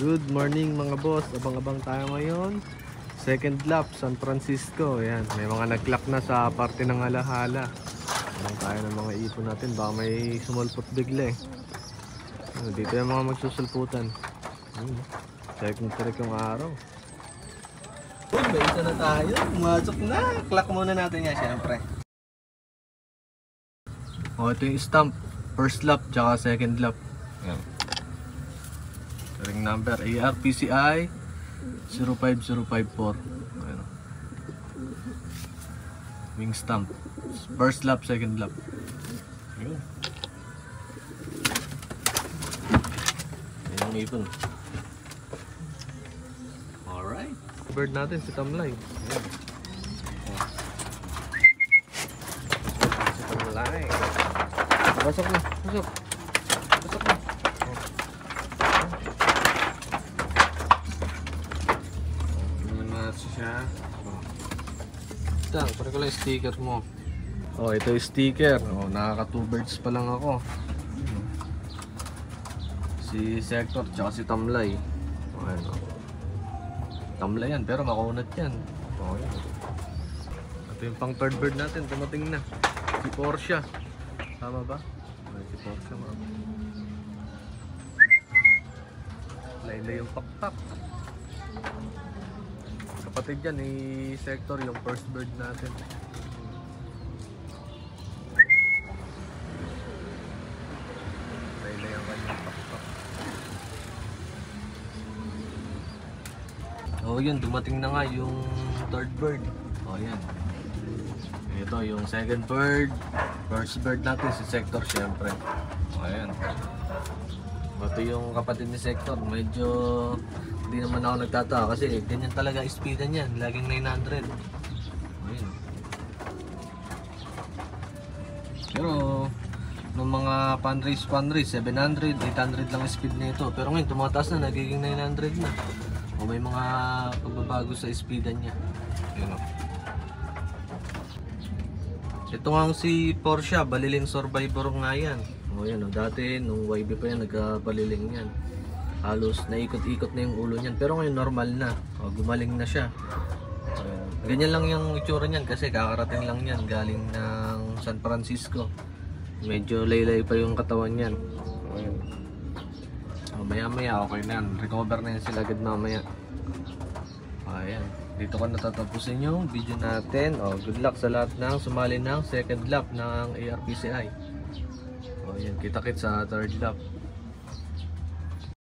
Good morning mga boss, abang-abang tayo ngayon. Second lap, San Francisco. Ayan, may mga nag-clock na sa parte ng Alahala. Abang tayo ng mga ipon natin, baka may sumulpot bigla eh. Dito yung mga magsusulputan. Second trick yung araw. May isa na tayo, pumasok na. Clock muna natin yan syempre. Ito yung stamp, first lap tsaka second lap. Ayan. Ring number ARPCI 05054. Ayan. Wing stamp, first lap, second lap. Ayan. Ayan yung ipon. Alright, bird natin si Tamlay. Ayan. Si Tamlay. Pasok na, pasok. Pasok na. Siya. Tang, pare ko lang yung sticker mo. Ito yung sticker. Nakaka 2 birds pa lang ako. Si Sector tsaka si Tamlay. Tamlay yan, pero makunat yan. Yan. Ito yung pang third bird natin, tumating na. Si Porsche. Tama ba? Si Porsche mo. Laylay yung pakpak. Kapatid yan ni Sector, yung first bird natin. Laylay ang kanyang pakpak. Yun, dumating na nga yung third bird. Yan. Ito yung second bird. First bird natin si Sector syempre. Ayan. Ito yung kapatid ni Sector. Medyo hindi naman ako nagtataka kasi ganyan talaga speedan yan, laging 900. Ayun. Pero nung mga fundraise 700, 800 lang speed nito. Pero ngayon tumataas na, nagiging 900 na. O may mga pagbabago sa speedan niya. Ayun. Ito nga si Porsche, baliling survivor nga yan. Yan, dati nung YB pa yan, nagkabaliling yan. Halos naikot-ikot na yung ulo niyan, pero ngayon normal na. Gumaling na siya. Ganyan lang yung itsura niyan kasi kakarating lang yan galing ng San Francisco. Medyo laylay pa yung katawan niyan. Maya-maya okay na yan. Recover na yan sila agad mamaya. Ayan. Dito ko natatapusin yung video natin. Good luck sa lahat ng sumali ng second lap ng ARPCI. Yan, kita-kit sa third lap.